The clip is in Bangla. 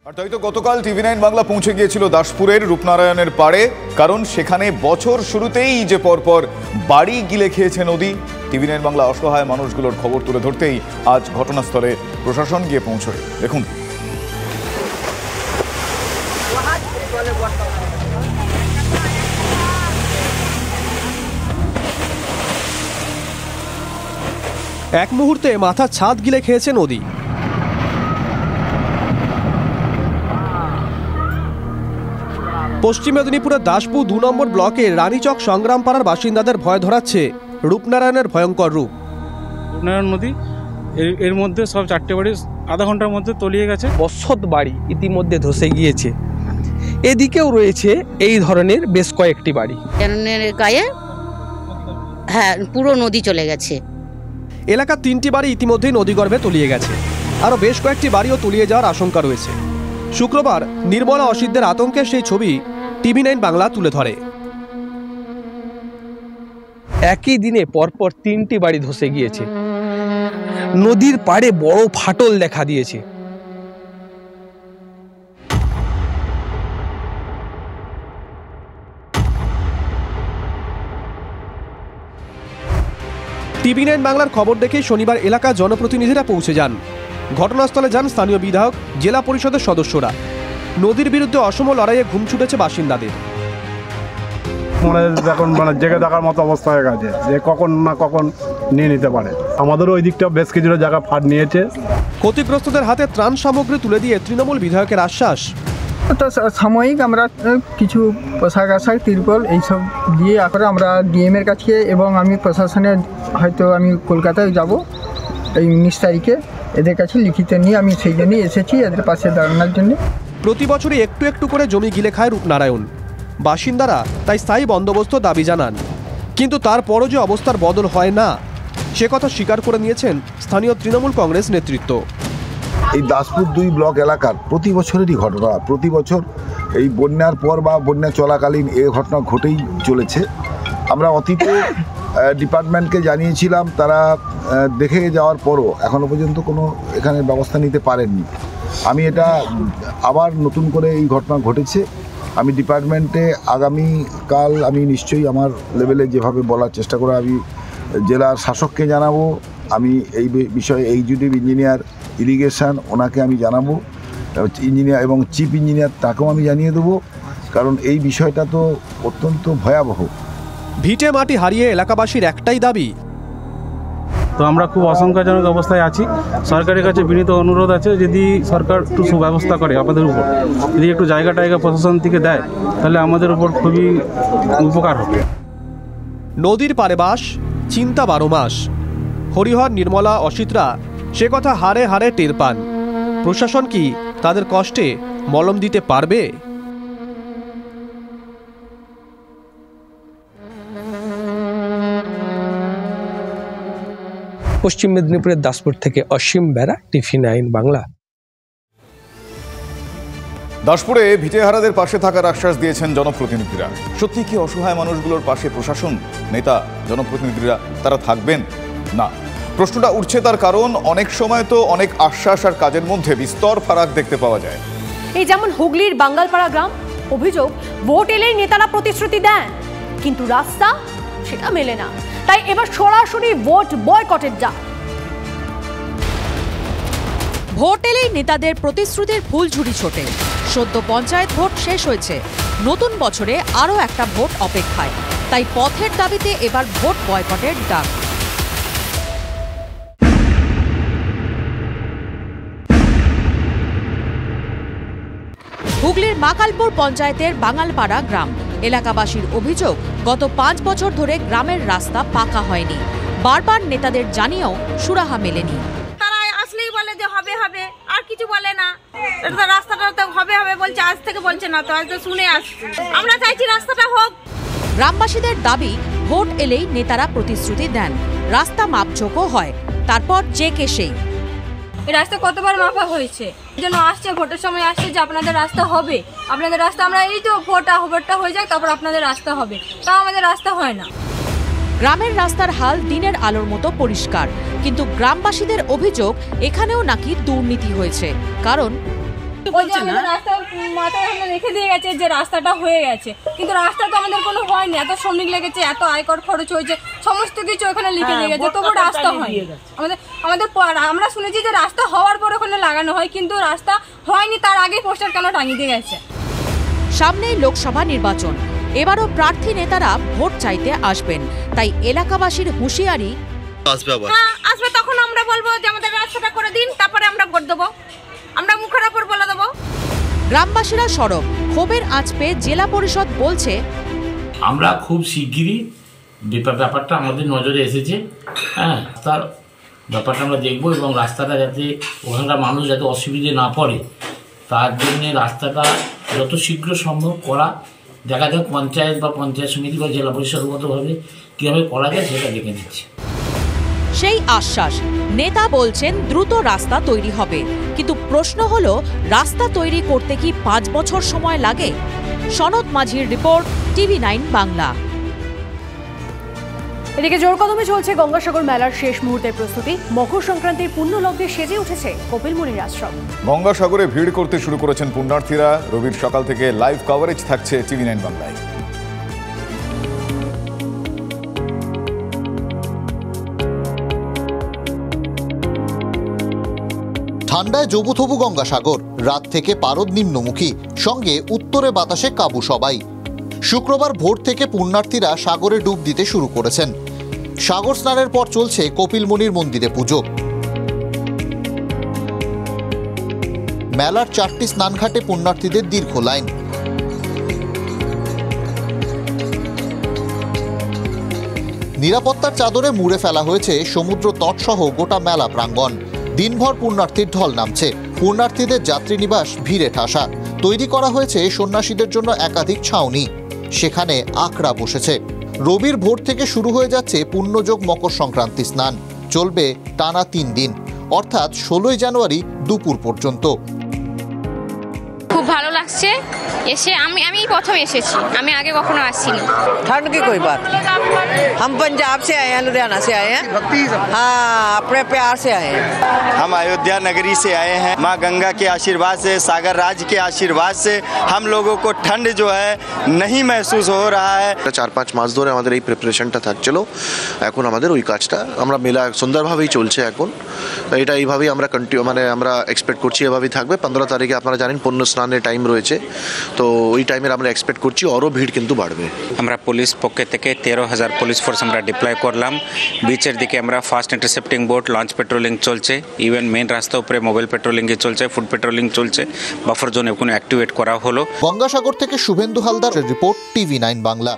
আর তাই তো গতকাল টিভি9 বাংলা পৌঁছে গিয়েছিল দাসপুরের রূপনারায়ণের পাড়ে, কারণ সেখানে বছর শুরুতেই যে পরপর বাড়ি গিলে খেয়েছে নদী। টিভি9 বাংলা অসহায় মানুষগুলোর খবর তুলে ধরতেই আজ ঘটনাস্থলে প্রশাসন গিয়ে পৌঁছয়। দেখুন। এক মুহূর্তে মাথার ছাদ গিলে খেয়েছে নদী। পশ্চিম মেদিনীপুরের দাসপুর ২ নম্বর ব্লকের রানীচক সংগ্রামপাড়ার বাসিন্দাদের ভয় ধরাচ্ছে রূপনারায়ণের ভয়ঙ্কর রূপ। রূপনারায়ণ নদী এর মধ্যে সব 4টে বাড়ি আধা ঘন্টার মধ্যে তলিয়ে গেছে। বসত বাড়ি ইতিমধ্যে ধসে গিয়েছে। এদিকেও রয়েছে এই ধরনের বেশ কয়েকটি বাড়ি। গায়ে পুরো নদী চলে গেছে। এলাকার 3টি বাড়ি ইতিমধ্যেই নদীগর্ভে তলিয়ে গেছে, আরও বেশ কয়েকটি বাড়িও তলিয়ে যাওয়ার আশঙ্কা রয়েছে। শুক্রবার নির্মলা অসিতদের আতঙ্কের সেই ছবি টিভি9 বাংলা তুলে ধরে। একই দিনে পরপর 3টি বাড়ি ধসে গিয়েছে। নদীর পাড়ে বড় ফাটল দেখা দিয়েছে। টিভি9 বাংলার খবর দেখে শনিবার এলাকার জনপ্রতিনিধিরা পৌঁছে যান। ঘটনাস্থলে যান স্থানীয় বিধায়ক, জেলা পরিষদের সদস্যরা। নদীর বিরুদ্ধে অসম লড়াইয়ে ঘুম ছুটেছে বাসিন্দাদের। এখন জেগে থাকার মতো অবস্থা হয়ে গেছে যে কখন না কখন নিয়ে নিতে পারে। আমাদেরও ওই দিকটা বেশ কিছুটা জায়গা ফাট নিয়েছে। ক্ষতিগ্রস্তদের হাতে ত্রাণ সামগ্রী তুলে দিয়ে তৃণমূল বিধায়কের আশ্বাস, তো সাময়িক আমরা কিছু পোশাক আশাক তিরপল এইসব দিয়ে করে আমরা ডিএমের কাছে এবং আমি প্রশাসনের হয়তো আমি কলকাতায় যাব এই 19 তারিখে, এদের কাছে লিখিত নিয়ে আমি সেই জন্যই এসেছি এদের পাশে দাঁড়ানোর জন্য। প্রতি বছরই একটু একটু করে জমি গিলে খায় রূপনারায়ণ। বাসিন্দারা তাই স্থায়ী বন্দোবস্ত দাবি জানান, কিন্তু তারপরও যে অবস্থার বদল হয় না সে কথা স্বীকার করে নিয়েছেন স্থানীয় তৃণমূল কংগ্রেস নেতৃত্ব। এই দাসপুর 2 ব্লক এলাকার প্রতি বছরেরই ঘটনা। প্রতি বছর এই বন্যার পর বা বন্যা চলাকালীন এই ঘটনা ঘটেই চলেছে। আমরা অতীতে ডিপার্টমেন্টকে জানিয়েছিলাম, তারা দেখে যাওয়ার পরও এখনও পর্যন্ত কোনো এখানে ব্যবস্থা নিতে পারেননি। আমি এটা আবার নতুন করে এই ঘটনা ঘটেছে, আমি ডিপার্টমেন্টে আগামীকাল আমি নিশ্চয়ই আমার লেভেলে যেভাবে বলার চেষ্টা করে আমি জেলার শাসককে জানাবো। আমি এই বিষয়ে এক্সিকিউটিভ ইঞ্জিনিয়ার ইরিগেশন ওনাকে আমি জানাবো, ইঞ্জিনিয়ার এবং চিফ ইঞ্জিনিয়ার তাকেও আমি জানিয়ে দেবো, কারণ এই বিষয়টা তো অত্যন্ত ভয়াবহ। ভিটে মাটি হারিয়ে এলাকাবাসীর একটাই দাবি, তো আমরা খুব আশঙ্কাজনক অবস্থায় আছি। সরকারের কাছে বিনীত অনুরোধ আছে, যদি সরকার একটু সুব্যবস্থা করে আমাদের উপর, যদি একটু জায়গা প্রশাসন থেকে দেয় তাহলে আমাদের উপর খুবই উপকার হবে। নদীর পারে বাস, চিন্তা 12 মাস। হরিহর, নির্মলা, অসিতরা সে কথা হারে হারে টের পান। প্রশাসন কি তাদের কষ্টে মলম দিতে পারবে? পশ্চিম মেদিনীপুরের দাসপুর থেকে অসীম বেরা, টিভি9 বাংলা। দাসপুরে ভিটেহারাদের পাশে থাকার আশ্বাস দিয়েছেন জনপ্রতিনিধিরা। সত্যি কি অসহায় মানুষগুলোর পাশে প্রশাসন, নেতা, জনপ্রতিনিধিরা তারা থাকবেন? না। প্রশ্নটা উঠছে তার কারণ অনেক সময় তো অনেক আশ্বাস আর কাজের মধ্যে বিস্তর ফারাক দেখতে পাওয়া যায়। এই যেমন হুগলির বাঙ্গালপাড়া গ্রাম। অভিযোগ, ভোট এলেই নেতারা প্রতিশ্রুতি দেন, কিন্তু রাস্তা সেটা মেলে না। তাই এবার সরাসরি ভোট বয়কটের ডাক। ভোট এলেই নেতাদের প্রতিশ্রুতির ফুলঝুরি ছোটে। সদ্য পঞ্চায়েত ভোট শেষ হয়েছে, নতুন বছরে আরও একটা ভোট অপেক্ষায়। তাই পথের দাবিতে এবার ভোট বয়কটের ডাক। হুগলির মাকালপুর পঞ্চায়েতের বাঙালপাড়া গ্রাম এলাকাবাসীর অভিযোগ, গত 5 বছর ধরে গ্রামের রাস্তা পাকা হয়নি। বারবার নেতাদের জানিয়েও সুরাহা মেলেনি। তারা আসলেই বলে যে হবে হবে, আর কিছু বলে না। রাস্তাটা তো হবে হবে বলছে, আজ থেকে বলছে না, তো আজ তো শুনে আসছে। আমরা চাইছি রাস্তাটা হোক। গ্রামবাসীদের দাবি, ভোট এলেই নেতারা প্রতিশ্রুতি দেন, রাস্তা মাপঝোঁকও হয়, তারপর যে কে সেই। এই রাস্তা কতবার মাপা হয়েছে, এই জন্য আসছে ভোটের সময় আসছে যে আপনাদের রাস্তা হবে, আপনাদের রাস্তা। আমরা এই তো ভোটটা হয়ে যায়, তারপর আপনাদের রাস্তা হবে, তাও আমাদের রাস্তা হয় না। গ্রামের রাস্তার হাল দিনের আলোর মতো পরিষ্কার, কিন্তু গ্রামবাসীদের অভিযোগ এখানেও নাকি দুর্নীতি হয়েছে। কারণ ওই যে আমাদের রাস্তার মাথায় ওখানে রেখে দিয়ে গেছে যে রাস্তাটা হয়ে গেছে, কিন্তু রাস্তা তো আমাদের কোনো হয়নি। এত শ্রমিক লেগেছে, এত আয়কর খরচ হয়েছে, সমস্ত কিছু ওখানে লিখে দিয়ে গেছে, তবু রাস্তা হয়নি। আমাদের আমরা শুনেছি যে রাস্তা হওয়ার পর ওখানে লাগানো হয়, কিন্তু রাস্তা হয়নি, তার আগে পোস্টার কেন টাঙিয়ে দিয়ে গেছে। সামনেই লোকসভা নির্বাচন, এবারও প্রার্থী নেতারা ভোট চাইতে আসবেন, তাই এলাকাবাসীর হুঁশিয়ারি আসবে। তখন আমরা বলবো যে আমাদের রাস্তাটা করে দিন, তারপরে আমরা ভোট দেবো, আমরা মুখের ওপর বলে দেবো। গ্রামবাসীরা সরব, ক্ষোভের আঁচ পেয়ে জেলা পরিষদ বলছে আমরা খুব শিগগিরই ব্যাপারটা আমাদের নজরে এসেছে। হ্যাঁ, তার ব্যাপারটা আমরা দেখবো এবং রাস্তাটা যাতে ওখানকার মানুষ যাতে অসুবিধে না পড়ে তার জন্যে রাস্তাটা যত শীঘ্র সম্ভব করা, দেখা যাক পঞ্চায়েত বা পঞ্চায়েত সমিতি বা জেলা পরিষদগতভাবে কীভাবে করা যায় সেটা দেখে নিচ্ছি। সেই আশ্বাস, নেতা বলছেন দ্রুত রাস্তা তৈরি হবে, কিন্তু প্রশ্ন হলো রাস্তা তৈরি করতে কি 5 বছর সময় লাগে? সনদ মাঝির রিপোর্ট, TV9 বাংলা। এদিকে জোর কদমে চলছে গঙ্গাসাগর মেলার শেষ মুহূর্তের প্রস্তুতি। মকর সংক্রান্তির পুণ্যলগ্নে সেজে উঠেছে কপিলমুনির আশ্রম। গঙ্গাসাগরে ভিড় করতে শুরু করেছেন পুণ্যার্থীরা। রবির সকাল থেকে লাইভ কভারেজ থাকছে TV9 বাংলায়। ঠান্ডায় জবুথবু গঙ্গাসাগর, রাত থেকে পারদ নিম্নমুখী, সঙ্গে উত্তরে বাতাসে কাবু সবাই। শুক্রবার ভোর থেকে পুণ্যার্থীরা সাগরে ডুব দিতে শুরু করেছেন। সাগর স্নানের পর চলছে কপিলমুনির মন্দিরে পুজো। মেলার 4টি স্নানঘাটে পুণ্যার্থীদের দীর্ঘ লাইন। নিরাপত্তার চাদরে মুড়ে ফেলা হয়েছে সমুদ্র তটসহ গোটা মেলা প্রাঙ্গণ। দিনভর পুণ্যার্থীর ঢল নামছে। পুণ্যার্থীদের যাত্রী নিবাস ভিড়ে ঠাসা। তৈরি করা হয়েছে সন্ন্যাসীদের জন্য একাধিক ছাউনি, সেখানে আখড়া বসেছে। রবির ভোর থেকে শুরু হয়ে যাচ্ছে পুণ্যযোগ মকর সংক্রান্তি স্নান, চলবে টানা 3 দিন, অর্থাৎ 16 জানুয়ারি দুপুর পর্যন্ত। খুব ভালো লাগছে এসে, আমি প্রথম এসেছি, আমি আগে কখনো আসিনি। ठंड की कोई बात नहीं, हम पंजाब से आए हैं, लुधियाना से आए हैं, हाँ अपने प्यार से आए हैं। हम अयोध्या नगरी से आए हैं। माँ गंगा के आशीर्वाद से, सागर राज के आशीर्वाद से हम लोगों को ठंड जो है नहीं महसूस हो रहा है। 4-5 মাস ধরে আমাদের এই প্রিপারেশনটা থাকছিল, এখন আমাদের ওই কাজটা আমরা মেলা সুন্দরভাবেই চলছে। এখন এটা এইভাবেই আমরা আমরা এক্সপেক্ট করছি এভাবেই থাকবে। 15 তারিখে আপনারা জানেন পুণ্য স্নানের টাইম রয়েছে, তো ওই টাইমের আমরা এক্সপেক্ট করছি আরও ভিড় কিন্তু বাড়বে। আমরা পুলিশ পক্ষ থেকে 13,000 পুলিশ ফোর্স আমরা ডিপ্লয় করলাম। বিচের দিকে আমরা fast intercepting boat, launch patrolling চলছে, ইভেন মেইন রাস্তার উপরে মোবাইল পেট্রোলিংই চলছে, ফুড পেট্রোলিং চলছে, বাফার জোন এখন অ্যাক্টিভেট করা হলো। গঙ্গাসাগর থেকে শুভেন্দু হালদার রিপোর্ট, TV9 বাংলা।